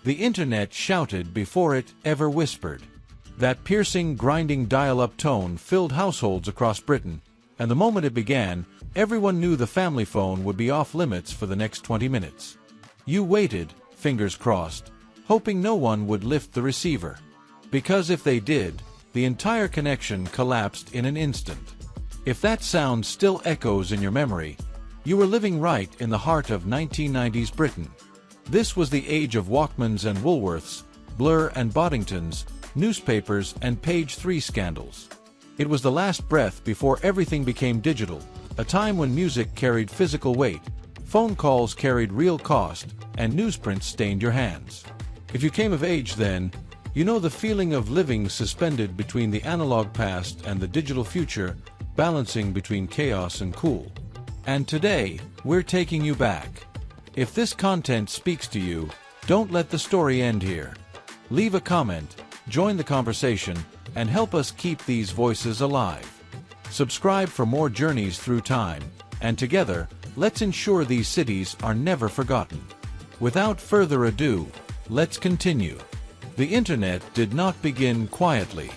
The internet shouted before it ever whispered. That piercing, grinding dial-up tone filled households across Britain, and the moment it began, everyone knew the family phone would be off limits for the next 20 minutes. You waited, fingers crossed, hoping no one would lift the receiver. Because if they did, the entire connection collapsed in an instant. If that sound still echoes in your memory, you were living right in the heart of 1990s Britain. This was the age of Walkmans and Woolworths, Blur and Boddingtons, newspapers and Page 3 scandals. It was the last breath before everything became digital, a time when music carried physical weight, phone calls carried real cost, and newsprint stained your hands. If you came of age then, you know the feeling of living suspended between the analog past and the digital future, balancing between chaos and cool. And today, we're taking you back. If this content speaks to you, don't let the story end here. Leave a comment, join the conversation, and help us keep these voices alive. Subscribe for more journeys through time, and together, let's ensure these cities are never forgotten. Without further ado, let's continue. The internet did not begin quietly.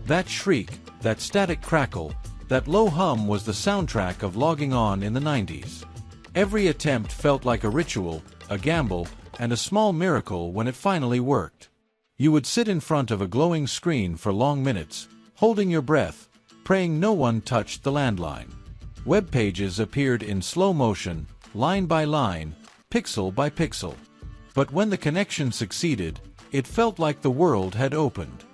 That shriek, that static crackle, that low hum was the soundtrack of logging on in the 90s. Every attempt felt like a ritual, a gamble, and a small miracle when it finally worked. You would sit in front of a glowing screen for long minutes, holding your breath, praying no one touched the landline. Web pages appeared in slow motion, line by line, pixel by pixel. But when the connection succeeded, it felt like the world had opened.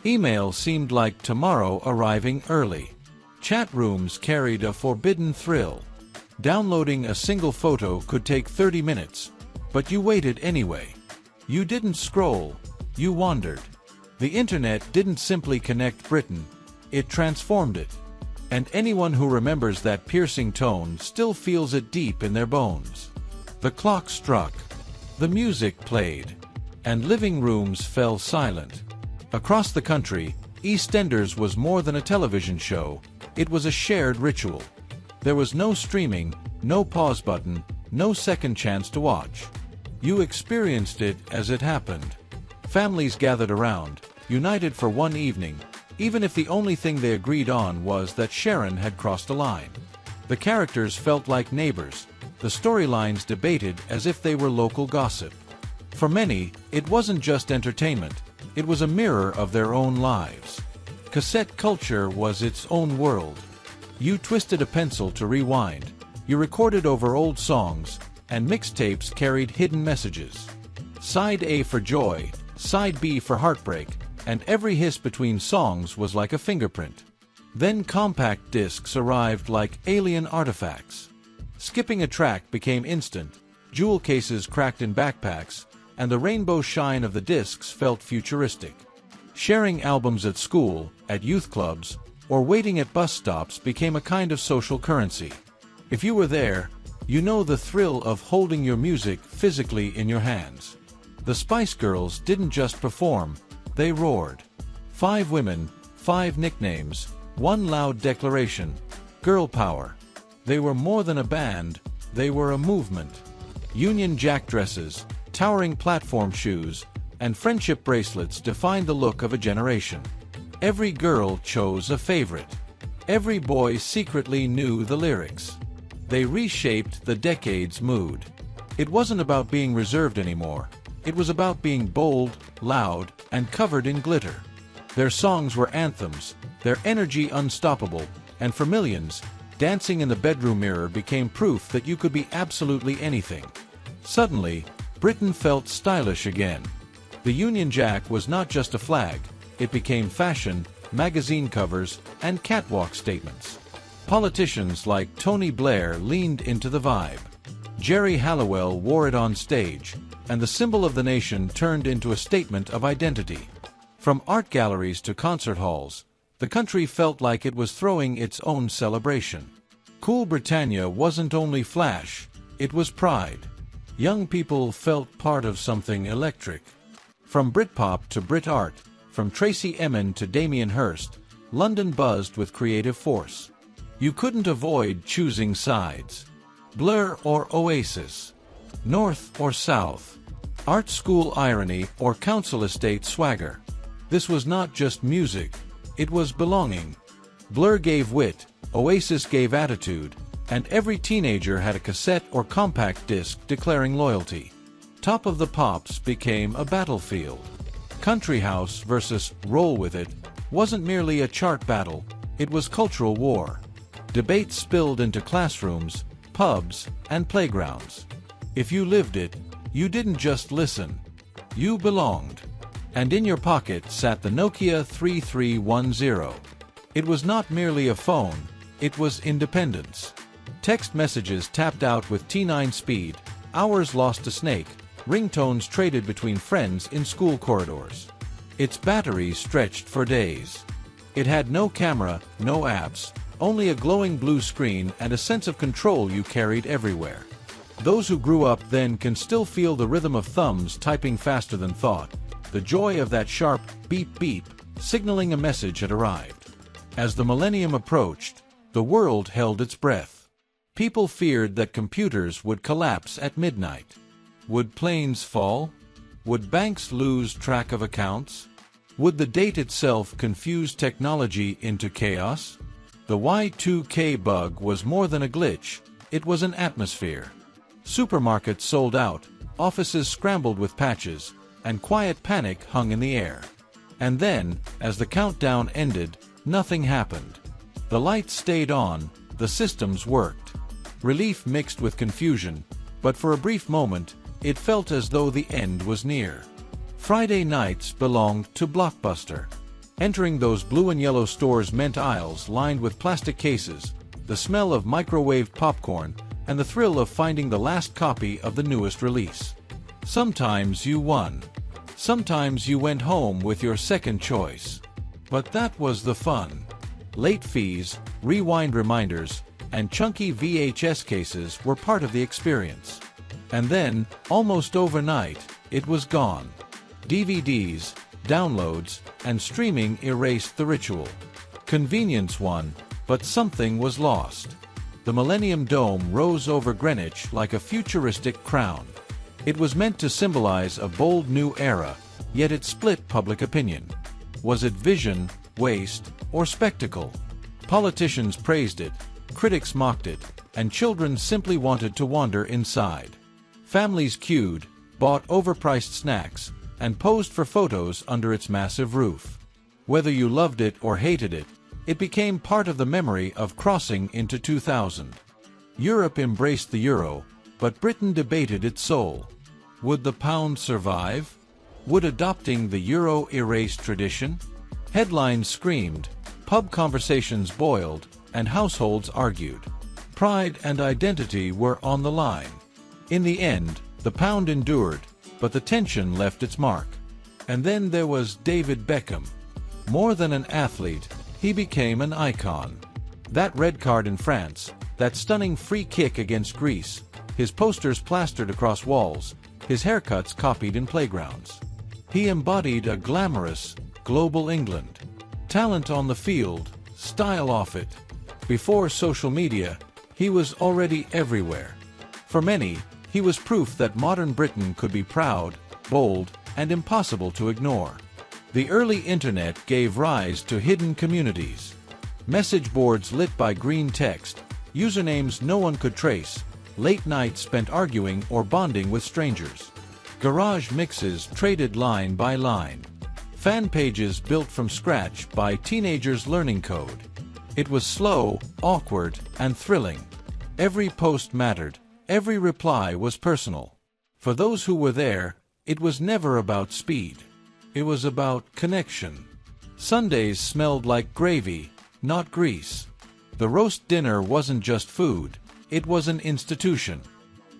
Email seemed like tomorrow arriving early. Chat rooms carried a forbidden thrill. Downloading a single photo could take 30 minutes, but you waited anyway. You didn't scroll, you wandered. The internet didn't simply connect Britain, it transformed it. And anyone who remembers that piercing tone still feels it deep in their bones. The clock struck. The music played. And living rooms fell silent. Across the country, EastEnders was more than a television show, it was a shared ritual. There was no streaming, no pause button, no second chance to watch. You experienced it as it happened. Families gathered around, united for one evening, even if the only thing they agreed on was that Sharon had crossed a line. The characters felt like neighbors, the storylines debated as if they were local gossip. For many, it wasn't just entertainment, it was a mirror of their own lives. Cassette culture was its own world. You twisted a pencil to rewind, you recorded over old songs, and mixtapes carried hidden messages. Side A for joy, side B for heartbreak, and every hiss between songs was like a fingerprint. Then compact discs arrived like alien artifacts. Skipping a track became instant, jewel cases cracked in backpacks, and the rainbow shine of the discs felt futuristic. Sharing albums at school, at youth clubs, or waiting at bus stops became a kind of social currency. If you were there, you know the thrill of holding your music physically in your hands. The Spice Girls didn't just perform, they roared. 5 women, 5 nicknames, 1 loud declaration, girl power. They were more than a band, they were a movement. Union Jack dresses, towering platform shoes, and friendship bracelets defined the look of a generation. Every girl chose a favorite. Every boy secretly knew the lyrics. They reshaped the decade's mood. It wasn't about being reserved anymore. It was about being bold, loud, and covered in glitter. Their songs were anthems, their energy unstoppable, and for millions, dancing in the bedroom mirror became proof that you could be absolutely anything. Suddenly, Britain felt stylish again. The Union Jack was not just a flag, it became fashion, magazine covers, and catwalk statements. Politicians like Tony Blair leaned into the vibe. Jerry Halliwell wore it on stage, and the symbol of the nation turned into a statement of identity. From art galleries to concert halls, the country felt like it was throwing its own celebration. Cool Britannia wasn't only flash, it was pride. Young people felt part of something electric. From Britpop to Brit art, from Tracy Emin to Damien Hirst, London buzzed with creative force. You couldn't avoid choosing sides. Blur or Oasis, North or South, art school irony or council estate swagger. This was not just music, it was belonging. Blur gave wit, Oasis gave attitude, and every teenager had a cassette or compact disc declaring loyalty. Top of the Pops became a battlefield. Country House versus Roll With It wasn't merely a chart battle, it was cultural war. Debates spilled into classrooms, pubs, and playgrounds. If you lived it, you didn't just listen. You belonged. And in your pocket sat the Nokia 3310. It was not merely a phone, it was independence. Text messages tapped out with T9 speed, hours lost to Snake, ringtones traded between friends in school corridors. Its batteries stretched for days. It had no camera, no apps, only a glowing blue screen and a sense of control you carried everywhere. Those who grew up then can still feel the rhythm of thumbs typing faster than thought, the joy of that sharp beep beep signaling a message had arrived. As the millennium approached, the world held its breath. People feared that computers would collapse at midnight. Would planes fall? Would banks lose track of accounts? Would the date itself confuse technology into chaos? The Y2K bug was more than a glitch, it was an atmosphere. Supermarkets sold out, offices scrambled with patches, and quiet panic hung in the air. And then, as the countdown ended, nothing happened. The lights stayed on, the systems worked. Relief mixed with confusion, but for a brief moment, it felt as though the end was near. Friday nights belonged to Blockbuster. Entering those blue and yellow stores meant aisles lined with plastic cases, the smell of microwaved popcorn, and the thrill of finding the last copy of the newest release. Sometimes you won. Sometimes you went home with your second choice. But that was the fun. Late fees, rewind reminders, and chunky VHS cases were part of the experience. And then, almost overnight, it was gone. DVDs, downloads, and streaming erased the ritual. Convenience won, but something was lost. The Millennium Dome rose over Greenwich like a futuristic crown. It was meant to symbolize a bold new era, yet it split public opinion. Was it vision, waste, or spectacle? Politicians praised it, critics mocked it, and children simply wanted to wander inside. Families queued, bought overpriced snacks, and posed for photos under its massive roof. Whether you loved it or hated it, it became part of the memory of crossing into 2000. Europe embraced the euro, but Britain debated its soul. Would the pound survive? Would adopting the euro erase tradition? Headlines screamed, pub conversations boiled, and households argued. Pride and identity were on the line. In the end, the pound endured, but the tension left its mark. And then there was David Beckham. More than an athlete, he became an icon. That red card in France, that stunning free kick against Greece, his posters plastered across walls, his haircuts copied in playgrounds. He embodied a glamorous, global England. Talent on the field, style off it. Before social media, he was already everywhere. For many, he was proof that modern Britain could be proud, bold, and impossible to ignore. The early internet gave rise to hidden communities. Message boards lit by green text, usernames no one could trace, late nights spent arguing or bonding with strangers. Garage mixes traded line by line. Fan pages built from scratch by teenagers learning code. It was slow, awkward, and thrilling. Every post mattered, every reply was personal. For those who were there, it was never about speed. It was about connection. Sundays smelled like gravy, not grease. The roast dinner wasn't just food, it was an institution.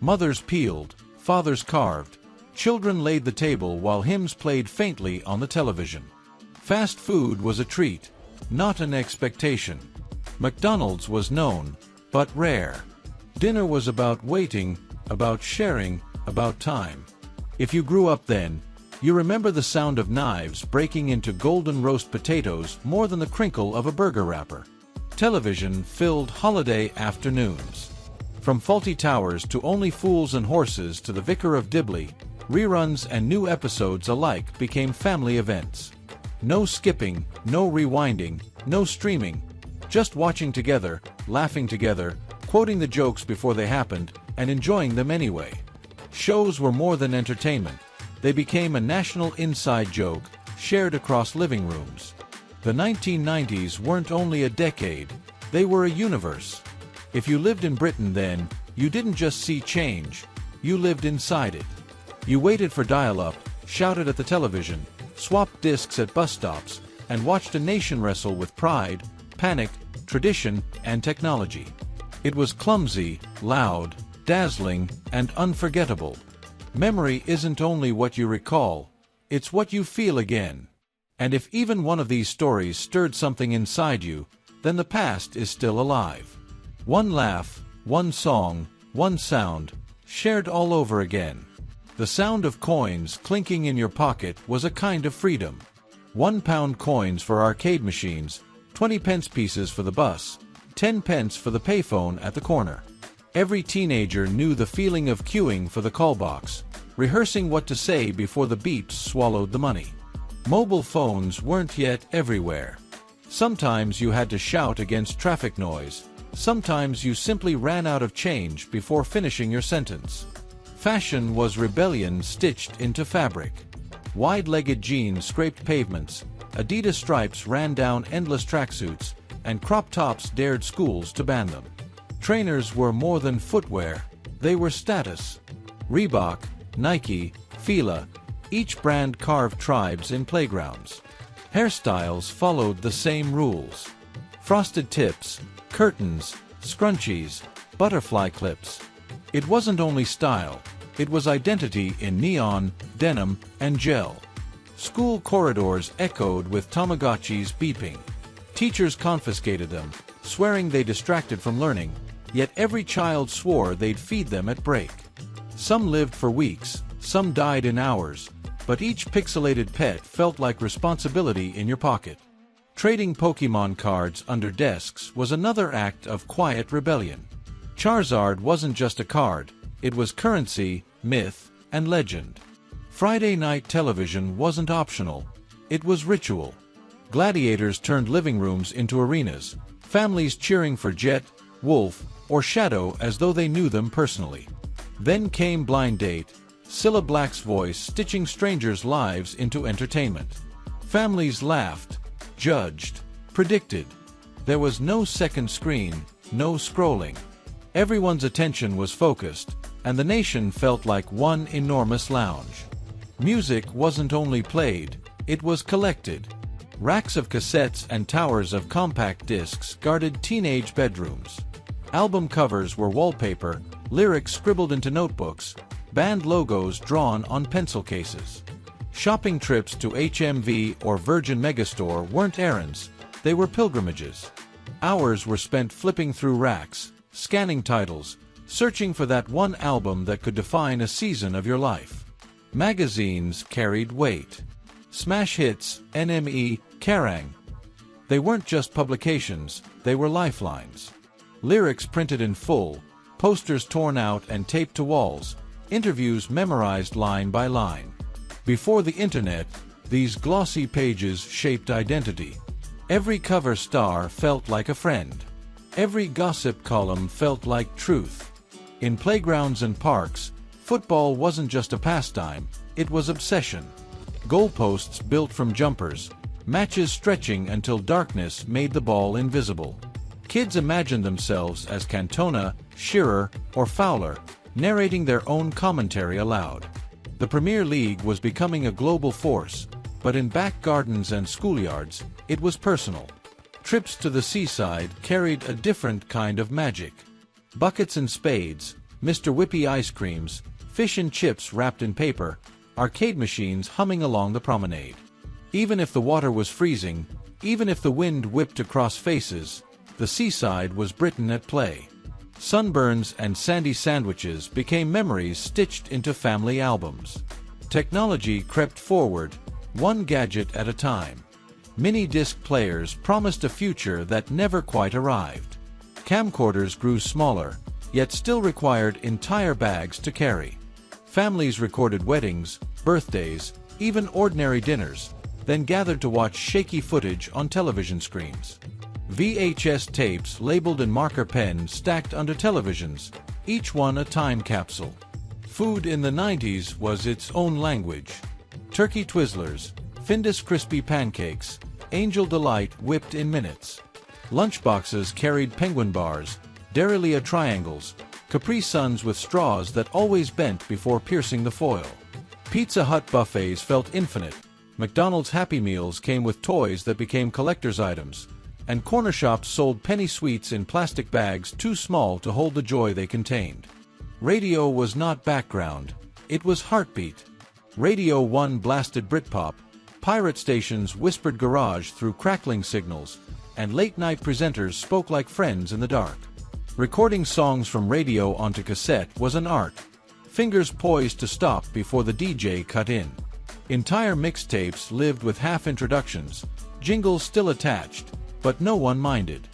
Mothers peeled, fathers carved, children laid the table while hymns played faintly on the television. Fast food was a treat, not an expectation. McDonald's was known, but rare. Dinner was about waiting, about sharing, about time. If you grew up then, you remember the sound of knives breaking into golden roast potatoes more than the crinkle of a burger wrapper. Television filled holiday afternoons. From Faulty Towers to Only Fools and Horses to The Vicar of Dibley, Reruns and new episodes alike became family events. No skipping, no rewinding, no streaming. Just watching together, laughing together, quoting the jokes before they happened, and enjoying them anyway. Shows were more than entertainment. They became a national inside joke, shared across living rooms. The 1990s weren't only a decade, they were a universe. If you lived in Britain then, you didn't just see change, you lived inside it. You waited for dial-up, shouted at the television, swapped discs at bus stops, and watched a nation wrestle with pride, panic, tradition, and technology. It was clumsy, loud, dazzling, and unforgettable. Memory isn't only what you recall, it's what you feel again. And if even one of these stories stirred something inside you, then the past is still alive. One laugh, one song, one sound, shared all over again. The sound of coins clinking in your pocket was a kind of freedom. £1 coins for arcade machines, 20-pence pieces for the bus, 10 pence for the payphone at the corner. Every teenager knew the feeling of queuing for the call box, rehearsing what to say before the beeps swallowed the money. Mobile phones weren't yet everywhere. Sometimes you had to shout against traffic noise. Sometimes you simply ran out of change before finishing your sentence. Fashion was rebellion stitched into fabric. Wide-legged jeans scraped pavements, Adidas stripes ran down endless tracksuits, and crop tops dared schools to ban them. Trainers were more than footwear, they were status. Reebok, Nike, Fila, each brand carved tribes in playgrounds. Hairstyles followed the same rules. Frosted tips, curtains, scrunchies, butterfly clips. It wasn't only style, it was identity in neon, denim, and gel. School corridors echoed with Tamagotchis beeping. Teachers confiscated them, swearing they distracted from learning, yet every child swore they'd feed them at break. Some lived for weeks, some died in hours, but each pixelated pet felt like responsibility in your pocket. Trading Pokemon cards under desks was another act of quiet rebellion. Charizard wasn't just a card, it was currency, myth, and legend. Friday night television wasn't optional, it was ritual. Gladiators turned living rooms into arenas, families cheering for Jet, Wolf, or Shadow as though they knew them personally. Then came Blind Date, Cilla Black's voice stitching strangers' lives into entertainment. Families laughed, judged, predicted. There was no second screen, no scrolling. Everyone's attention was focused, and the nation felt like one enormous lounge. Music wasn't only played, it was collected. Racks of cassettes and towers of compact discs guarded teenage bedrooms. Album covers were wallpaper, lyrics scribbled into notebooks, band logos drawn on pencil cases. Shopping trips to HMV or Virgin Megastore weren't errands, they were pilgrimages. Hours were spent flipping through racks, scanning titles, searching for that one album that could define a season of your life. Magazines carried weight. Smash Hits, NME, Kerrang! They weren't just publications, they were lifelines. Lyrics printed in full, posters torn out and taped to walls, interviews memorized line by line. Before the internet, these glossy pages shaped identity. Every cover star felt like a friend. Every gossip column felt like truth. In playgrounds and parks, football wasn't just a pastime, it was obsession. Goalposts built from jumpers, matches stretching until darkness made the ball invisible. Kids imagined themselves as Cantona, Shearer, or Fowler, narrating their own commentary aloud. The Premier League was becoming a global force, but in back gardens and schoolyards, it was personal. Trips to the seaside carried a different kind of magic. Buckets and spades, Mr. Whippy ice creams, fish and chips wrapped in paper, arcade machines humming along the promenade. Even if the water was freezing, even if the wind whipped across faces, the seaside was Britain at play. Sunburns and sandy sandwiches became memories stitched into family albums. Technology crept forward, one gadget at a time. Mini-disc players promised a future that never quite arrived. Camcorders grew smaller, yet still required entire bags to carry. Families recorded weddings, birthdays, even ordinary dinners, then gathered to watch shaky footage on television screens. VHS tapes labeled in marker pen stacked under televisions, each one a time capsule. Food in the 90s was its own language. Turkey Twizzlers, Findus crispy pancakes, Angel Delight whipped in minutes. Lunchboxes carried penguin bars, Derilia triangles, Capri Suns with straws that always bent before piercing the foil. Pizza Hut buffets felt infinite, McDonald's Happy Meals came with toys that became collector's items, and corner shops sold penny sweets in plastic bags too small to hold the joy they contained. Radio was not background, it was heartbeat. Radio 1 blasted Britpop, pirate stations whispered garage through crackling signals, and late-night presenters spoke like friends in the dark. Recording songs from radio onto cassette was an art, fingers poised to stop before the DJ cut in. Entire mixtapes lived with half introductions, jingles still attached, but no one minded.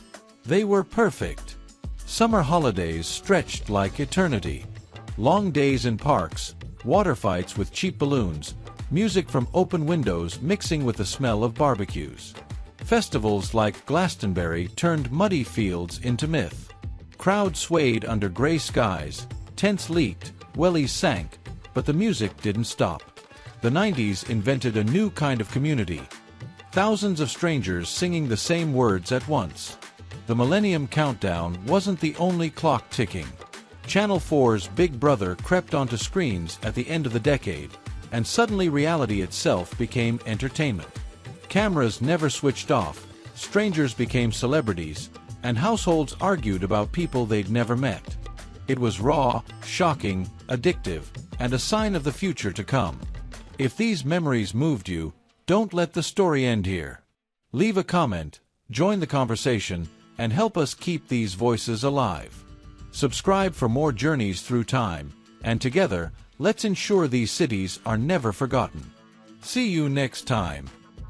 They were perfect. Summer holidays stretched like eternity. Long days in parks, water fights with cheap balloons, music from open windows mixing with the smell of barbecues. Festivals like Glastonbury turned muddy fields into myth. Crowds swayed under gray skies, tents leaked, wellies sank, but the music didn't stop. The 90s invented a new kind of community. Thousands of strangers singing the same words at once. The Millennium Countdown wasn't the only clock ticking. Channel 4's Big Brother crept onto screens at the end of the decade, and suddenly reality itself became entertainment. Cameras never switched off, strangers became celebrities, and households argued about people they'd never met. It was raw, shocking, addictive, and a sign of the future to come. If these memories moved you, don't let the story end here. Leave a comment, join the conversation, and help us keep these voices alive. Subscribe for more journeys through time, and together, let's ensure these cities are never forgotten. See you next time.